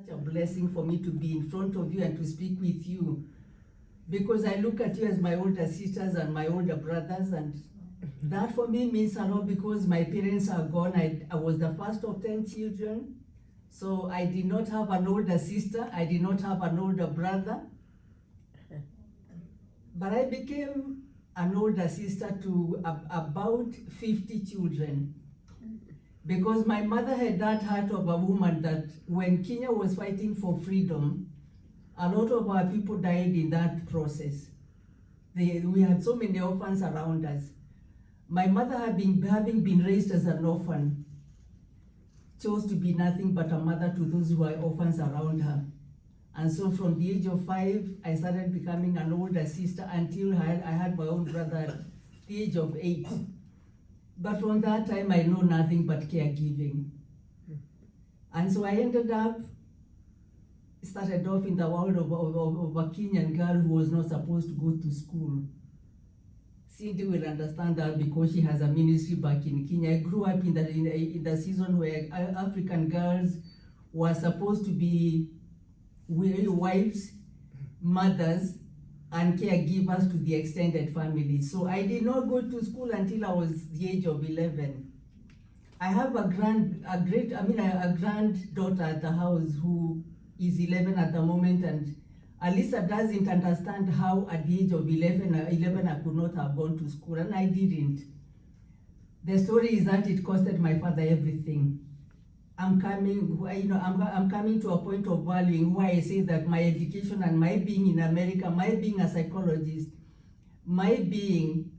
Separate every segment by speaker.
Speaker 1: Such a blessing for me to be in front of you and to speak with you, because I look at you as my older sisters and my older brothers, and that for me means a lot because my parents are gone. I was the first of 10 children, so I did not have an older sister, I did not have an older brother, but I became an older sister to about 50 children. Because my mother had that heart of a woman that when Kenya was fighting for freedom, a lot of our people died in that process. We had so many orphans around us. My mother, having been raised as an orphan, chose to be nothing but a mother to those who were orphans around her. And so from the age of 5, I started becoming an older sister until I had my own brother at the age of 8. But from that time, I know nothing but caregiving. And so I ended up, started off in the world of a Kenyan girl who was not supposed to go to school. Cindy will understand that because she has a ministry back in Kenya. I grew up in the season where African girls were supposed to be wives, mothers, and caregivers to the extended family. So I did not go to school until I was the age of 11. I have a granddaughter at the house who is 11 at the moment, and Alisa doesn't understand how at the age of 11 I could not have gone to school, and I didn't. The story is that it costed my father everything. I'm coming to a point of valuing why I say that my education and my being in America, my being a psychologist, my being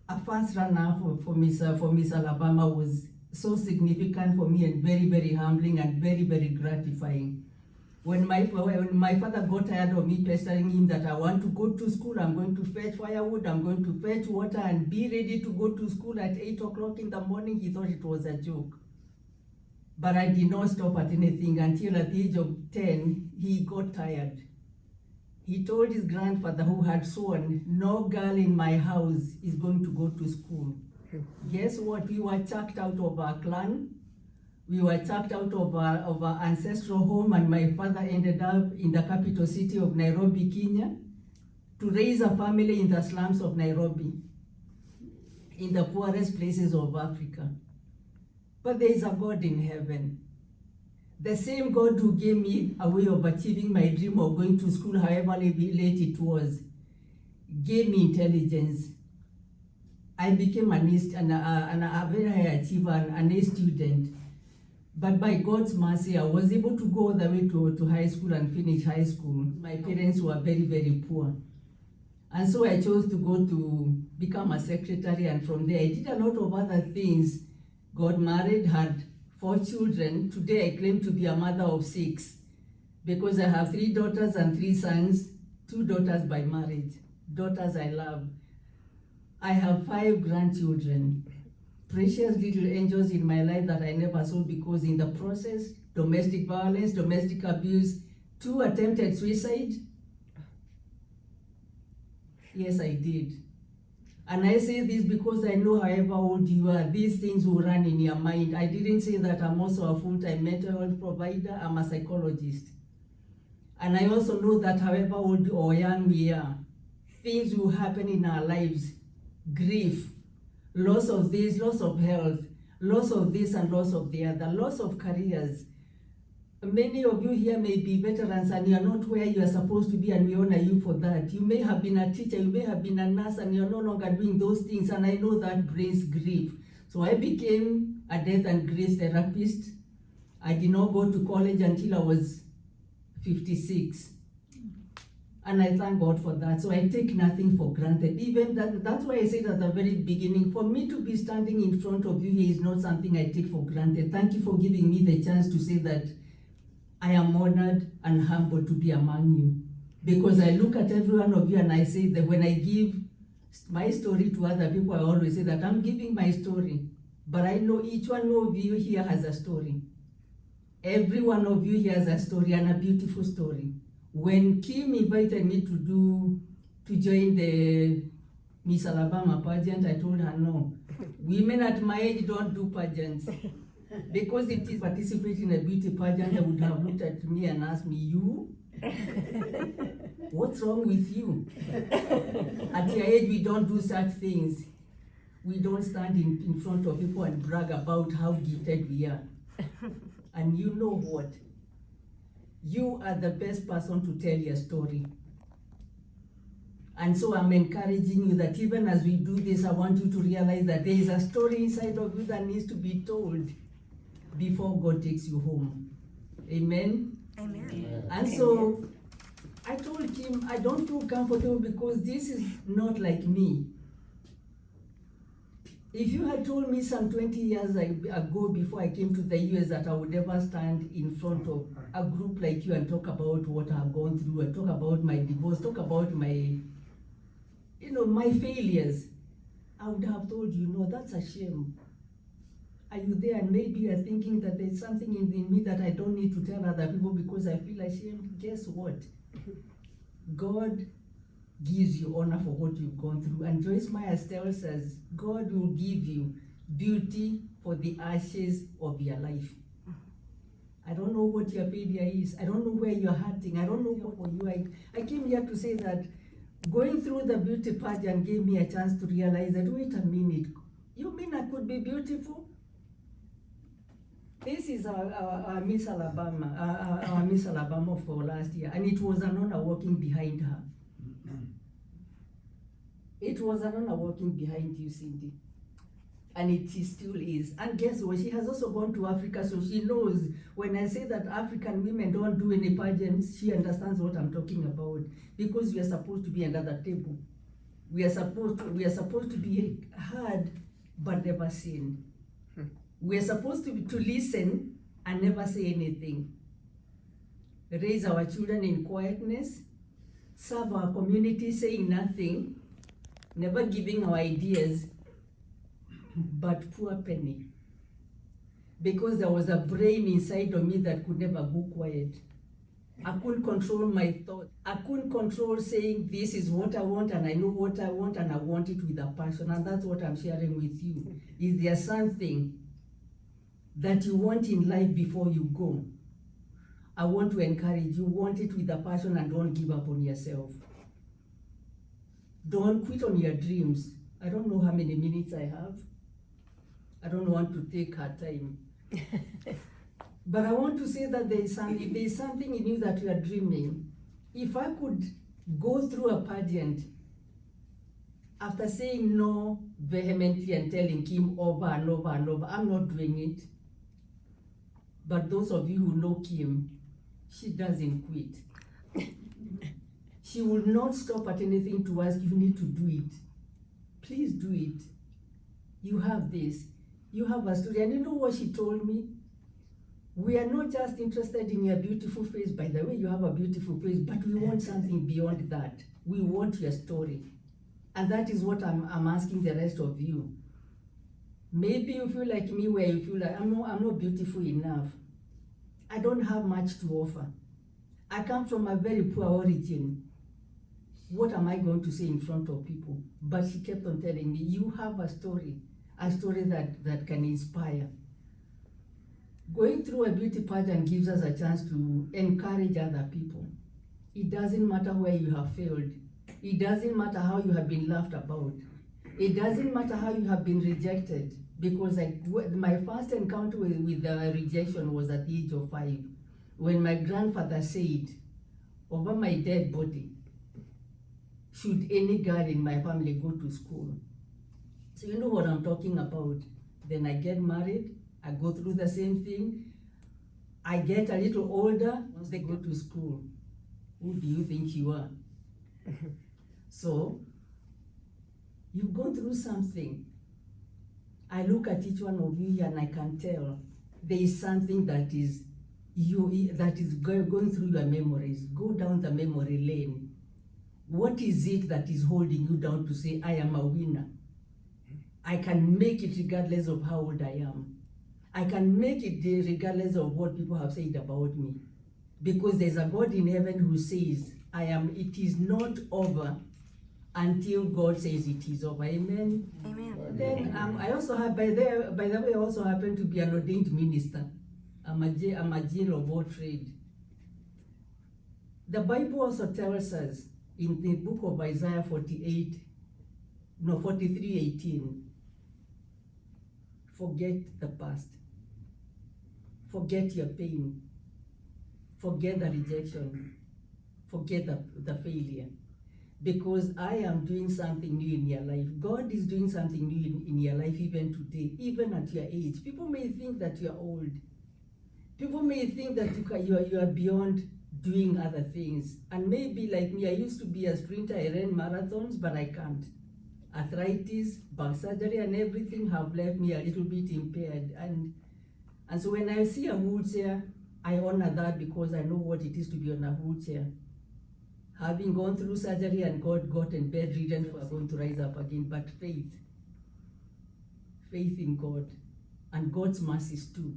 Speaker 1: a first runner for Miss Alabama was so significant for me and very, very humbling and very, very gratifying. When my father got tired of me pestering him that I want to go to school, I'm going to fetch firewood, I'm going to fetch water and be ready to go to school at 8 o'clock in the morning, he thought it was a joke. But I did not stop at anything until at the age of 10, he got tired. He told his grandfather, who had sworn, no girl in my house is going to go to school. Guess what? We were chucked out of our clan. We were chucked out of our ancestral home, and my father ended up in the capital city of Nairobi, Kenya, to raise a family in the slums of Nairobi, in the poorest places of Africa. But there is a God in heaven. The same God who gave me a way of achieving my dream of going to school, however late it was, gave me intelligence. I became a very high achiever, an A student. But by God's mercy, I was able to go all the way to high school and finish high school. My parents were very, very poor. And so I chose to go to become a secretary, and from there I did a lot of other things. Got married, had 4 children. Today I claim to be a mother of 6 because I have 3 daughters and 3 sons, 2 daughters by marriage, daughters I love. I have 5 grandchildren, precious little angels in my life that I never saw because in the process, domestic violence, domestic abuse, 2 attempted suicide. Yes, I did. And I say this because I know however old you are, these things will run in your mind. I didn't say that I'm also a full-time mental health provider, I'm a psychologist. And I also know that however old or young we are, things will happen in our lives. Grief, loss of this, loss of health, loss of this and loss of the other, loss of careers. Many of you here may be veterans and you are not where you are supposed to be, and we honor you for that. You may have been a teacher, you may have been a nurse, and you're no longer doing those things, and I know that brings grief. So I became a death and grief therapist. I did not go to college until I was 56. And I thank God for that. So I take nothing for granted. Even that's why I said at the very beginning, for me to be standing in front of you here is not something I take for granted. Thank you for giving me the chance to say that I am honored and humbled to be among you. Because I look at every one of you and I say that when I give my story to other people, I always say that I'm giving my story. But I know each one of you here has a story. Every one of you here has a story, and a beautiful story. When Kim invited me to join the Miss Alabama pageant, I told her no. Women at my age don't do pageants. Because it is participating in a beauty pageant, they would have looked at me and asked me, you? What's wrong with you? At your age, we don't do such things. We don't stand in front of people and brag about how gifted we are. And you know what? You are the best person to tell your story. And so I'm encouraging you that even as we do this, I want you to realize that there is a story inside of you that needs to be told before God takes you home. Amen?
Speaker 2: Amen.
Speaker 1: And so I told Kim, I don't feel comfortable because this is not like me. If you had told me some 20 years ago before I came to the US that I would ever stand in front of a group like you and talk about what I've gone through and talk about my divorce, talk about my, my failures, I would have told you, no, that's a shame. Are you there? And maybe you're thinking that there's something in me that I don't need to tell other people because I feel ashamed. Guess what? God gives you honor for what you've gone through. And Joyce Myers tells us, God will give you beauty for the ashes of your life. I don't know what your failure is. I don't know where you're hurting. I don't know what for you. I came here to say that going through the beauty pageant gave me a chance to realize that, wait a minute, you mean I could be beautiful? This is our Miss Alabama, our Miss Alabama for last year, and it was an honor walking behind her. It was an honor walking behind you, Cindy. And it still is. And guess what? She has also gone to Africa, so she knows when I say that African women don't do any pageants, she understands what I'm talking about. Because we are supposed to be under the table. We are supposed to be heard but never seen. We are supposed to listen and never say anything. Raise our children in quietness, serve our community saying nothing, never giving our ideas, but poor penny. Because there was a brain inside of me that could never go quiet. I couldn't control my thoughts. I couldn't control saying this is what I want and I know what I want and I want it with a passion. And that's what I'm sharing with you. Is there something that you want in life before you go? I want to encourage you, want it with a passion and don't give up on yourself. Don't quit on your dreams. I don't know how many minutes I have. I don't want to take her time. But I want to say that if there is something in you that you are dreaming, if I could go through a pageant after saying no vehemently and telling Kim over and over and over, I'm not doing it. But those of you who know Kim, she doesn't quit. She will not stop at anything to ask, you need to do it. Please do it. You have this. You have a story. And you know what she told me? We are not just interested in your beautiful face. By the way, you have a beautiful face, but we want something beyond that. We want your story. And that is what I'm asking the rest of you. Maybe you feel like me where you feel like, I'm not beautiful enough. I don't have much to offer. I come from a very poor origin. What am I going to say in front of people? But she kept on telling me, you have a story that can inspire. Going through a beauty pageant gives us a chance to encourage other people. It doesn't matter where you have failed. It doesn't matter how you have been laughed about. It doesn't matter how you have been rejected. Because my first encounter with the rejection was at the age of 5, when my grandfather said, over my dead body, should any girl in my family go to school? So you know what I'm talking about. Then I get married, I go through the same thing. I get a little older, once they go to school. Who do you think you are? So, you've gone through something. I look at each one of you and I can tell there is something that is going through your memories. Go down the memory lane. What is it that is holding you down to say, I am a winner? I can make it regardless of how old I am. I can make it regardless of what people have said about me. Because there's a God in heaven who says, it is not over until God says it is over. Amen.
Speaker 2: Amen.
Speaker 1: Then I also have, by the way, I also happen to be an ordained minister. I'm a jail of all trade. The Bible also tells us in the book of Isaiah 43:18, forget the past. Forget your pain. Forget the rejection. Forget the failure. Because I am doing something new in your life. God is doing something new in your life even today, even at your age. People may think that you are old. People may think that you are beyond doing other things. And maybe like me, I used to be a sprinter, I ran marathons, but I can't. Arthritis, back surgery and everything have left me a little bit impaired. And so when I see a wheelchair, I honor that because I know what it is to be on a wheelchair. Having gone through surgery and gotten bedridden, for going to rise up again, but faith in God and God's mercies too.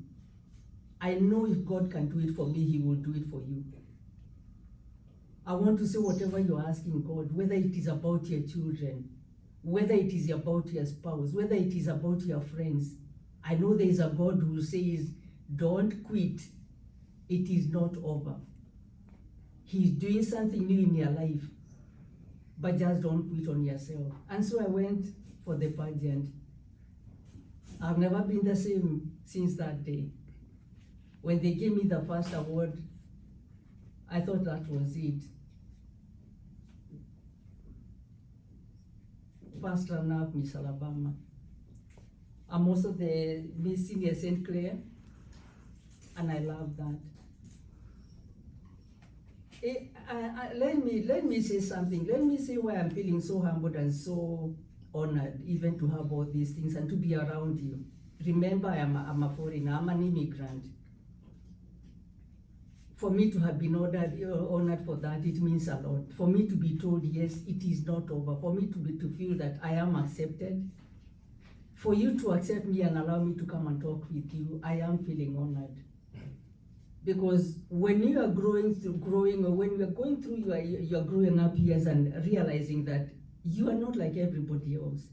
Speaker 1: I know if God can do it for me, He will do it for you. I want to say whatever you're asking God, whether it is about your children, whether it is about your spouse, whether it is about your friends, I know there is a God who says, don't quit. It is not over. He's doing something new in your life, but just don't quit on yourself. And so I went for the pageant. I've never been the same since that day. When they gave me the first award, I thought that was it. First runner-up, Miss Alabama. I'm also the Miss Senior St. Clair, and I love that. Let me say something. Let me say why I'm feeling so humbled and so honored even to have all these things and to be around you. Remember, I'm a foreigner, I'm an immigrant. For me to have been honored for that, it means a lot. For me to be told, yes, it is not over. For me to feel that I am accepted. For you to accept me and allow me to come and talk with you, I am feeling honored. Because when you are when you are going through your growing up years and realizing that you are not like everybody else.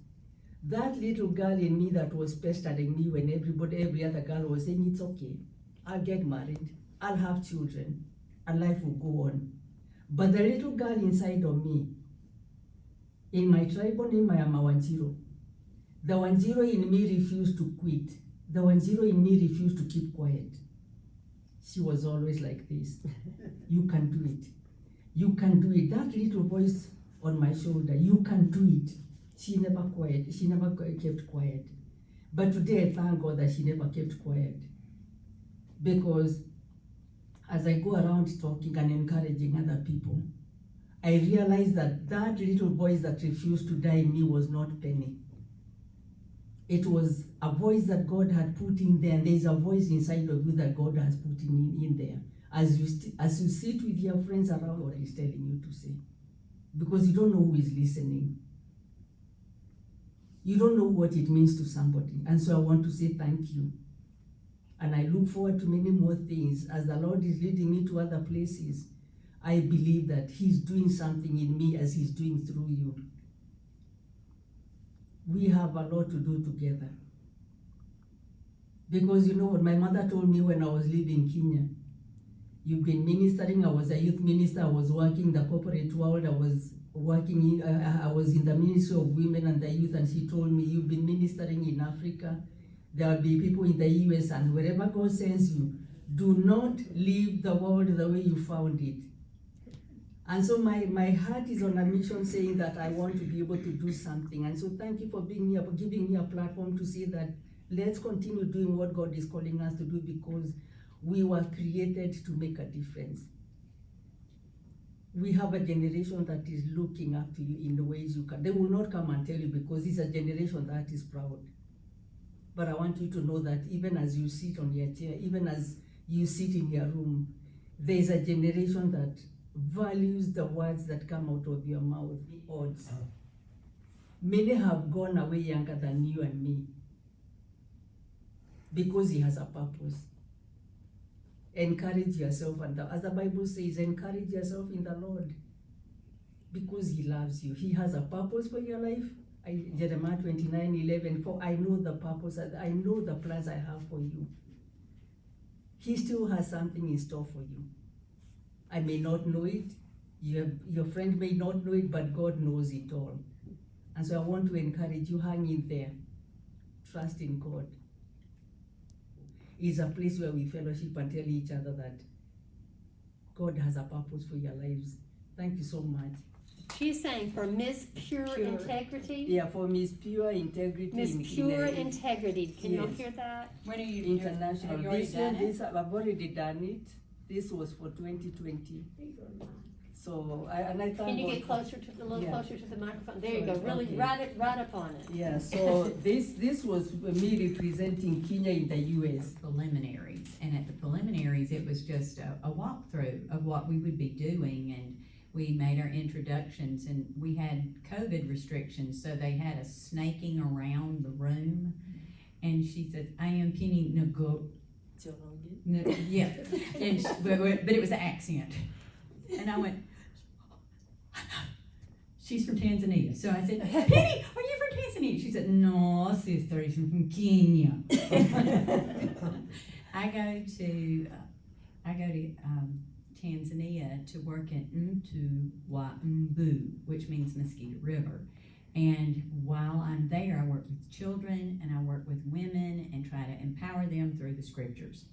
Speaker 1: That little girl in me that was pestering me when every other girl was saying, it's okay, I'll get married, I'll have children, and life will go on. But the little girl inside of me, in my tribal name, I am a Wanjiro. The Wanjiro in me refused to quit. The Wanjiro in me refused to keep quiet. She was always like this. You can do it. You can do it. That little voice on my shoulder, you can do it. She never kept quiet. But today I thank God that she never kept quiet. Because as I go around talking and encouraging other people, I realized that that little voice that refused to die in me was not Penny. It was a voice that God had put in there, and there is a voice inside of you that God has put in there. As you sit with your friends around, what He's telling you to say. Because you don't know who is listening. You don't know what it means to somebody. And so I want to say thank you. And I look forward to many more things. As the Lord is leading me to other places, I believe that He's doing something in me as He's doing through you. We have a lot to do together. Because you know what my mother told me when I was leaving Kenya, you've been ministering. I was a youth minister. I was working the corporate world. I was in the Ministry of Women and the Youth, and she told me, you've been ministering in Africa. There will be people in the US, and wherever God sends you, do not leave the world the way you found it. And so my heart is on a mission saying that I want to be able to do something. And so thank you for giving me a platform to say that let's continue doing what God is calling us to do, because we were created to make a difference. We have a generation that is looking up to you in the ways you can. They will not come and tell you because it's a generation that is proud. But I want you to know that even as you sit on your chair, even as you sit in your room, there is a generation that values the words that come out of your mouth. Odds. Many have gone away younger than you and me because He has a purpose. Encourage yourself, and as the Bible says, encourage yourself in the Lord. because he loves you. He has a purpose for your life. Jeremiah 29:11, for I know the purpose, I know the plans I have for you. He still has something in store for you. I may not know it, your friend may not know it, but God knows it all. And so I want to encourage you, hang in there. Trust in God. It's a place where we fellowship and tell each other that God has a purpose for your lives. Thank you so much.
Speaker 2: She's saying for Miss Pure Integrity.
Speaker 1: Yeah, for Miss Pure Integrity.
Speaker 2: Miss Pure Integrity. Can you
Speaker 1: Yes.
Speaker 2: hear that?
Speaker 3: When are you
Speaker 1: International.
Speaker 3: Have you already done it?
Speaker 1: I've already done it. This was for 2020. So I thank
Speaker 2: Can you
Speaker 1: God
Speaker 2: get closer to the little
Speaker 1: Yeah.
Speaker 2: closer to the microphone? There you go.
Speaker 1: Sorry,
Speaker 2: Really
Speaker 1: okay.
Speaker 2: right up on it.
Speaker 1: Yeah, so this was me representing Kenya in the US.
Speaker 3: Preliminaries, and at the preliminaries, it was just a walkthrough of what we would be doing, and we made our introductions, and we had COVID restrictions, so they had us snaking around the room, and she says, I am Penny Njoroge. Yeah, and but it was an accent, and I went, she's from Tanzania. So I said, Penny, are you from Tanzania? She said, no, sister, he's from Kenya. I go to Tanzania to work at Mbu, which means Mosquito River. And while I'm there, I work with children and I work with women and try to empower them through the scriptures.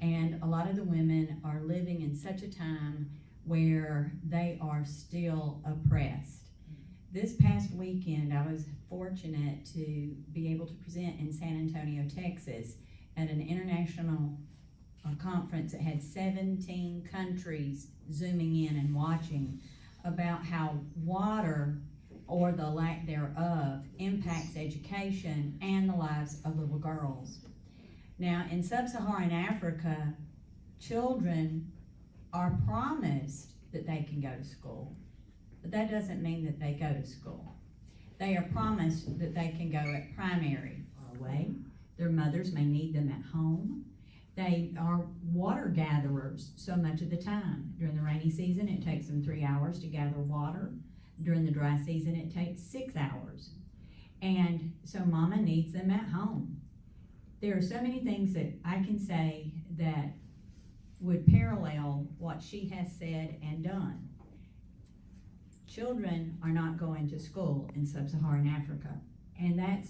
Speaker 3: And a lot of the women are living in such a time where they are still oppressed. This past weekend, I was fortunate to be able to present in San Antonio, Texas, at an international conference that had 17 countries zooming in and watching about how water, or the lack thereof, impacts education and the lives of little girls. Now, in sub-Saharan Africa, children are promised that they can go to school, but that doesn't mean that they go to school. They are promised that they can go at primary or away. Their mothers may need them at home. They are water gatherers so much of the time. During the rainy season, it takes them 3 hours to gather water. During the dry season, it takes 6 hours. And so mama needs them at home. There are so many things that I can say that would parallel what she has said and done. Children are not going to school in sub-Saharan Africa, and that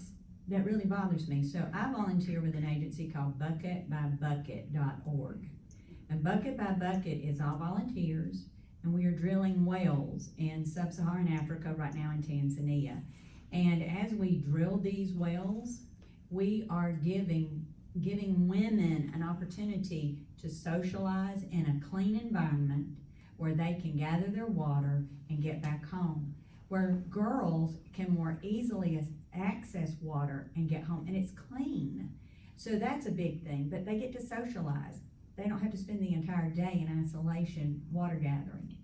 Speaker 3: really bothers me. So I volunteer with an agency called bucketbybucket.org. And Bucket by Bucket is all volunteers, and we are drilling wells in sub-Saharan Africa right now in Tanzania. And as we drill these wells, we are giving women an opportunity to socialize in a clean environment where they can gather their water and get back home, where girls can more easily access water and get home, and it's clean. So that's a big thing, but they get to socialize. They don't have to spend the entire day in isolation water gathering.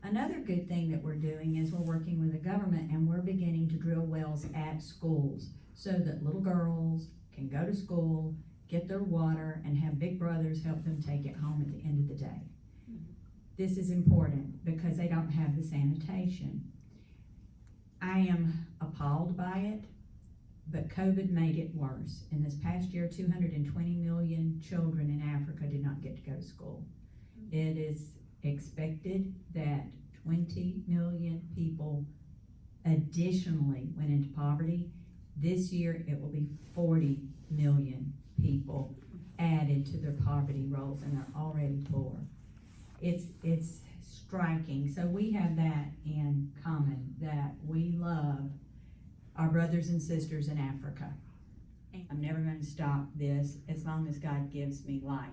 Speaker 3: Another good thing that we're doing is we're working with the government, and we're beginning to drill wells at schools so that little girls can go to school, get their water, and have big brothers help them take it home at the end of the day. This is important because they don't have the sanitation. I am appalled by it, but COVID made it worse. In this past year, 220 million children in Africa did not get to go to school. It is expected that 20 million people additionally went into poverty. This year, it will be 40 million people added to their poverty rolls, and they're already poor. It's striking. So we have that in common, that we love our brothers and sisters in Africa. I'm never going to stop this as long as God gives me life.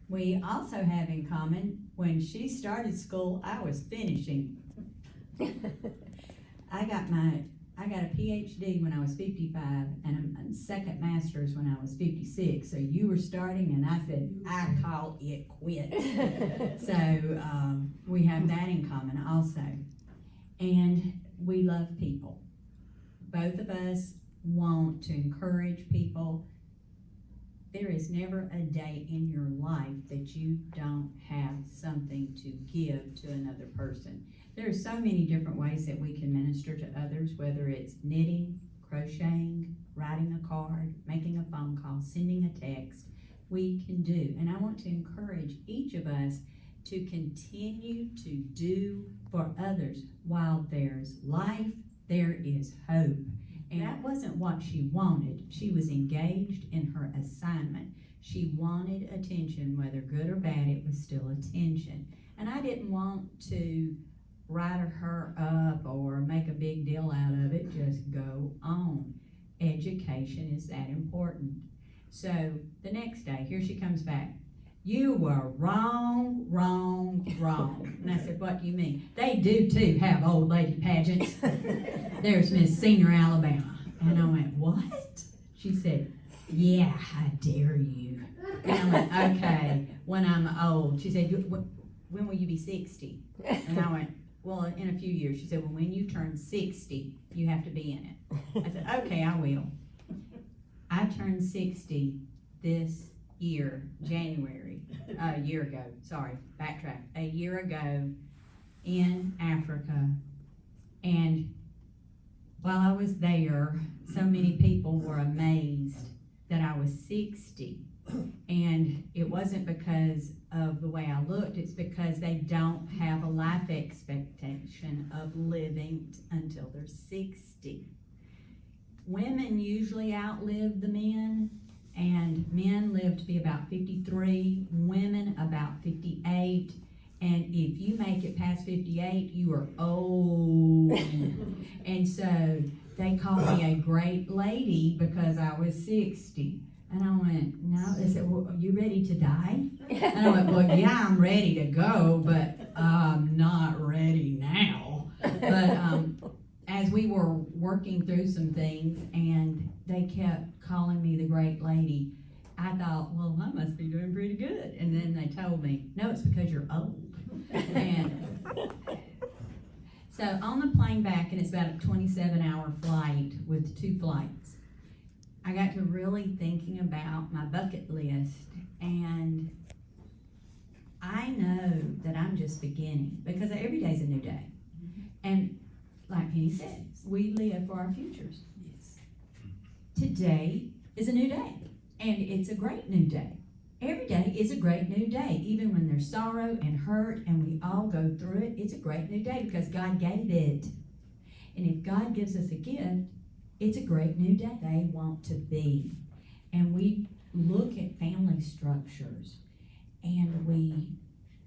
Speaker 3: We also have in common, when she started school, I was finishing. I got a PhD when I was 55, and a second master's when I was 56. So you were starting, and I said, I call it quit. So we have that in common also. And we love people. Both of us want to encourage people. There is never a day in your life that you don't have something to give to another person. There are so many different ways that we can minister to others, whether it's knitting, crocheting, writing a card, making a phone call, sending a text. We can do. And I want to encourage each of us to continue to do for others. While there's life, there is hope. And that wasn't what she wanted. She was engaged in her assignment. She wanted attention, whether good or bad, it was still attention. And I didn't want to write her up or make a big deal out of it. Just go on. Education is that important. So the next day, here she comes back. You were wrong, wrong, wrong. And I said, what do you mean? They do too have old lady pageants. There's Miss Senior Alabama. And I went, what? She said, yeah, I dare you. And I went, okay, when I'm old. She said, when will you be 60? And I went, well, in a few years. She said, well, when you turn 60, you have to be in it. I said, okay, I will. I turned 60 this year, January, a year ago, a year ago in Africa. And while I was there, so many people were amazed that I was 60. And it wasn't because of the way I looked, it's because they don't have a life expectation of living until they're 60. Women usually outlive the men, and men live to be about 53, women about 58, and if you make it past 58, you are old. And so they called me a great lady because I was 60. And I went, no. They said, well, are you ready to die? And I went, well, yeah, I'm ready to go, but I'm not ready now. But as we were working through some things and they kept calling me the great lady, I thought, well, I must be doing pretty good. And then they told me, no, it's because you're old. And so on the plane back, and it's about a 27-hour flight with 2 flights, I got to really thinking about my bucket list, and I know that I'm just beginning because every day's a new day. And like Penny said, we live for our futures. Yes. Today is a new day, and it's a great new day. Every day is a great new day, even when there's sorrow and hurt, and we all go through it. It's a great new day because God gave it. And if God gives us a gift, it's a great new day they want to be. And we look at family structures, and we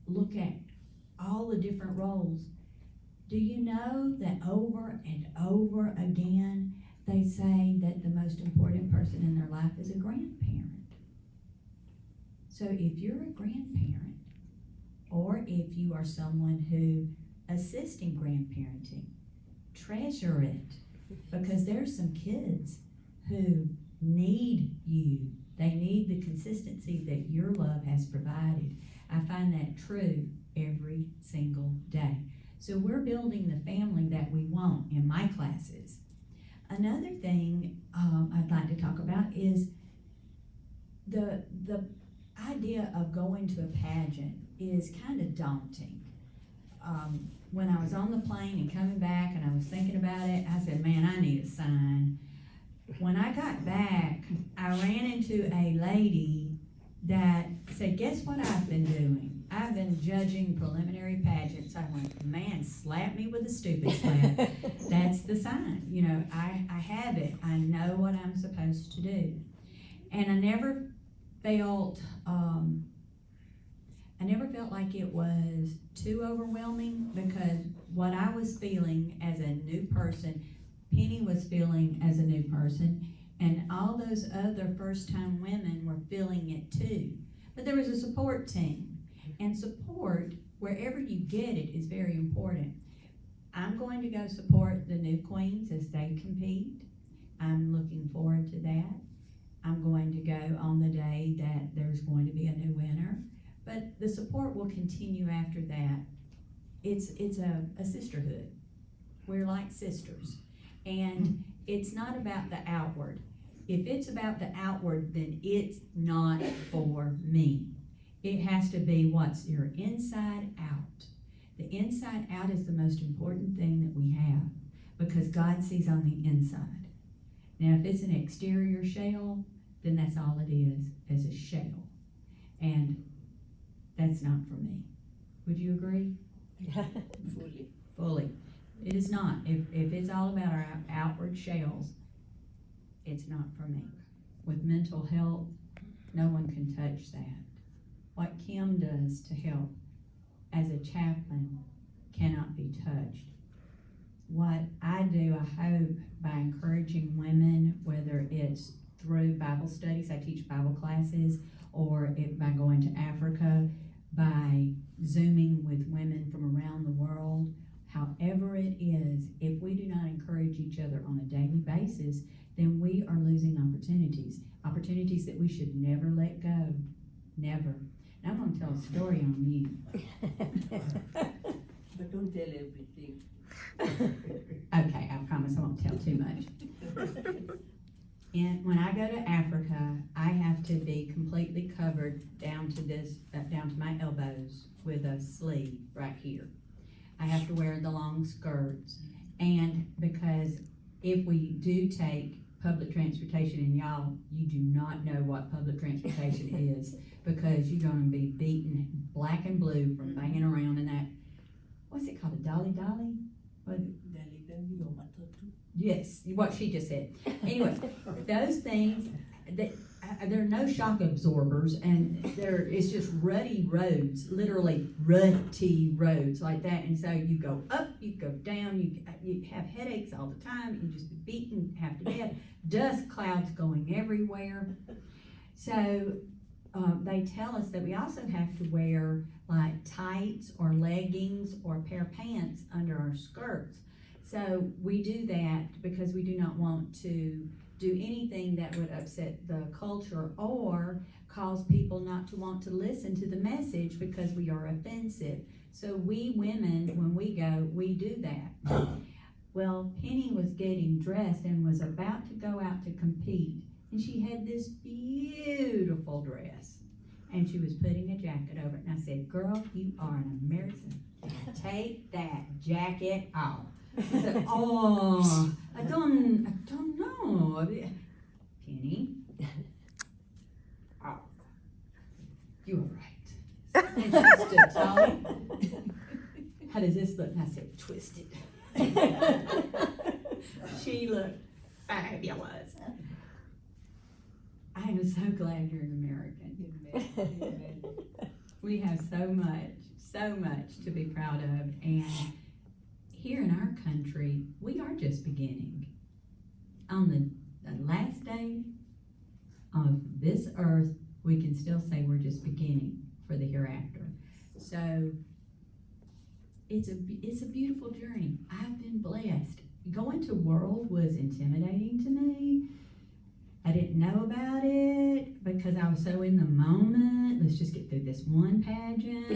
Speaker 3: look at all the different roles. Do you know that over and over again, they say that the most important person in their life is a grandparent? So if you're a grandparent, or if you are someone who assists in grandparenting, treasure it. Because there's some kids who need you. They need the consistency that your love has provided. I find that true every single day. So we're building the family that we want in my classes. Another thing I'd like to talk about is the idea of going to a pageant is kind of daunting. When I was on the plane and coming back and I was thinking about it, I said, man, I need a sign. When I got back, I ran into a lady that said, guess what I've been doing? I've been judging preliminary pageants. I went, man, slap me with a stupid slap. That's the sign. You know, I have it. I know what I'm supposed to do. And I never felt like it was too overwhelming, because what I was feeling as a new person, Penny was feeling as a new person, and all those other first-time women were feeling it too. But there was a support team, and support, wherever you get it, is very important. I'm going to go support the new queens as they compete. I'm looking forward to that. I'm going to go on the day that there's going to be a new winner. But the support will continue after that. It's a sisterhood. We're like sisters. And it's not about the outward. if it's about the outward, then it's not for me. It has to be what's your inside out. The inside out is the most important thing that we have, because God sees on the inside. Now, if it's an exterior shell, then that's all it is a shell. And that's not for me. Would you agree? Fully. It is not. If it's all about our outward shells, it's not for me. With mental health, no one can touch that. What Kim does to help as a chaplain cannot be touched. What I do, I hope, by encouraging women, whether it's through Bible studies, I teach Bible classes, or by going to Africa, by Zooming with women from around the world, however it is, if we do not encourage each other on a daily basis, then we are losing opportunities that we should never let go. Never. And I'm going to tell a story on you.
Speaker 1: But don't tell everything.
Speaker 3: Okay, I promise I won't tell too much. And when I go to Africa, I have to be completely covered down to my elbows with a sleeve right here. I have to wear the long skirts, and because if we do take public transportation, and y'all, you do not know what public transportation is, because you're going to be beaten black and blue from banging around in that, what's it called, a dolly? What? Yes, what she just said. Anyway, those things, there are no shock absorbers, and it's just rutty roads, literally rutty roads like that. And so you go up, you go down, you have headaches all the time, you just be beaten half to death, dust clouds going everywhere. So they tell us that we also have to wear like tights or leggings or a pair of pants under our skirts. So we do that because we do not want to do anything that would upset the culture or cause people not to want to listen to the message because we are offensive. So we women, when we go, we do that. Well, Penny was getting dressed and was about to go out to compete, and she had this beautiful dress, and she was putting a jacket over it. And I said, "Girl, you are an American. Take that jacket off." She said, "Oh, I don't know, Penny." "Oh, you were right." And she stood tall. "How does this look?" And I said, "Twisted." She looked fabulous. I am so glad you're an American. We have so much to be proud of, and here in our country, we are just beginning. On the last day of this earth, we can still say we're just beginning for the hereafter. So it's a beautiful journey. I've been blessed. Going to World was intimidating to me. I didn't know about it because I was so in the moment. Let's just get through this one pageant,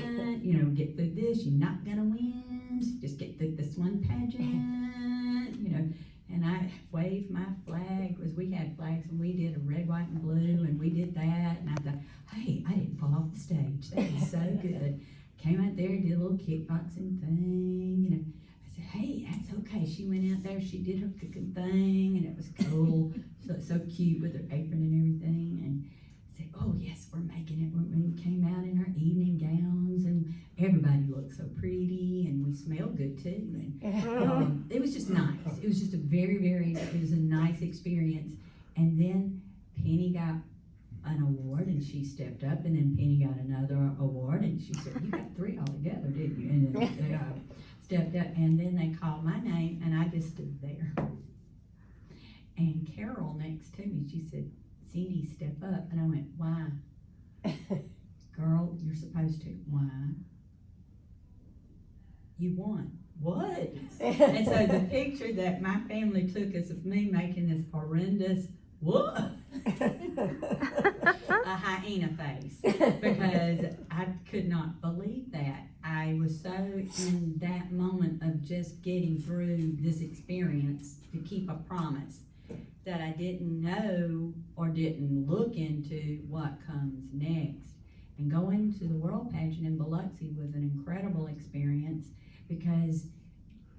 Speaker 3: get through this. You're not gonna win. Just get through this one pageant, And I waved my flag, because we had flags, and we did a red, white, and blue, and we did that. And I thought, hey, I didn't fall off the stage. That was so good. Came out there, did a little kickboxing thing, I said, hey, that's okay. She went out there, she did her cooking thing, and it was cool. so cute with her apron and everything. And I said, oh yes, we're making it. We came out in our evening gowns, and everybody looked so pretty, and we smelled good too. And it was just nice. It was just a it was a nice experience. And then Penny got an award, and she stepped up, and then Penny got another award, and she said, you got 3 altogether, didn't you? And then they stepped up, and then they called my name, and I just stood there. And Carol next to me, she said, Cindy, step up. And I went, why? Girl, you're supposed to. Why? You won. What? And so the picture that my family took is of me making this horrendous, what? A hyena face, because I could not believe that. I was so in that moment of just getting through this experience to keep a promise. that I didn't know or didn't look into what comes next. And going to the World Pageant in Biloxi was an incredible experience because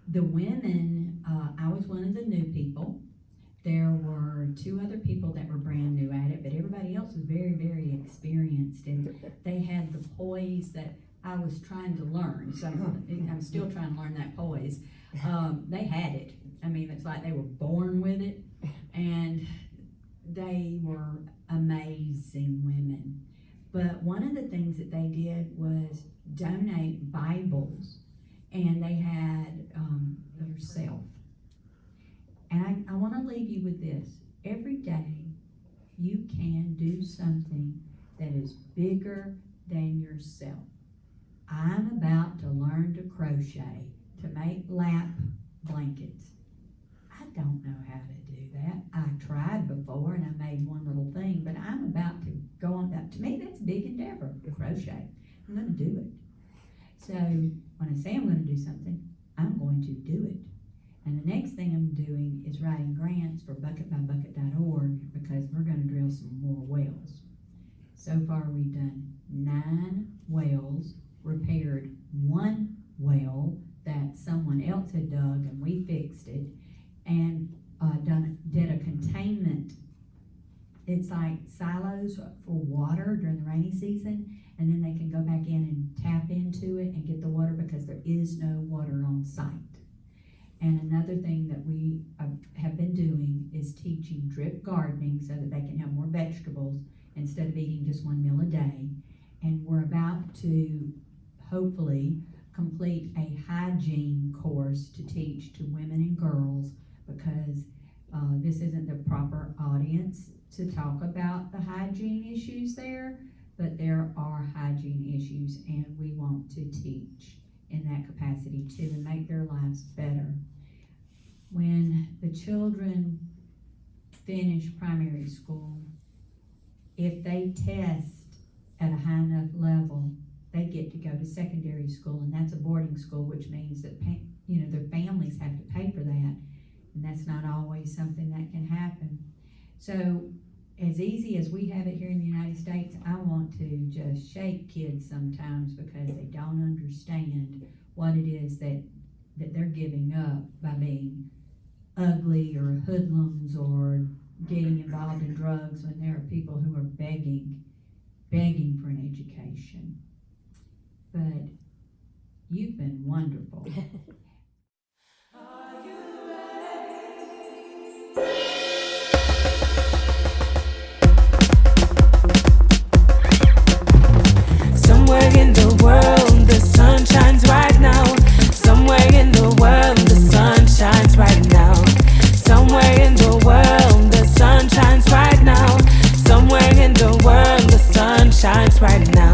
Speaker 3: the women, I was one of the new people. There were 2 other people that were brand new at it, but everybody else was very, very experienced, and they had the poise that I was trying to learn. So I'm still trying to learn that poise. They had it. I mean, it's like they were born with it, and they were amazing women. But one of the things that they did was donate Bibles, and they had themselves. And I want to leave you with this. Every day, you can do something that is bigger than yourself. I'm about to learn to crochet, to make lap blankets. I don't know how to do that. I tried before and I made one little thing, but I'm about to go on that. To me, that's a big endeavor, crochet. I'm going to do it. So when I say I'm going to do something, I'm going to do it. And the next thing I'm doing is writing grants for bucketbybucket.org because we're going to drill some more wells. So far we've done 9 wells, repaired 1 well that someone else had dug and we fixed it, and did a containment. It's like silos for water during the rainy season, and then they can go back in and tap into it and get the water because there is no water on site. And another thing that we have been doing is teaching drip gardening so that they can have more vegetables instead of eating just 1 meal a day. And we're about to hopefully complete a hygiene course to teach to women and girls because this isn't the proper audience to talk about the hygiene issues there, but there are hygiene issues and we want to teach in that capacity too and make their lives better. When the children finish primary school, if they test at a high enough level, they get to go to secondary school, and that's a boarding school, which means that their families have to pay for that, and that's not always something that can happen. So as easy as we have it here in the United States, I want to just shake kids sometimes because they don't understand what it is that they're giving up by being ugly or hoodlums or getting involved in drugs when there are people who are begging for an education. But you've been wonderful.
Speaker 4: Somewhere in the world, the sun shines right now. Somewhere in the world, the sun shines right now. Somewhere in the world, the sun shines right now. Somewhere in the world, the sun shines right now.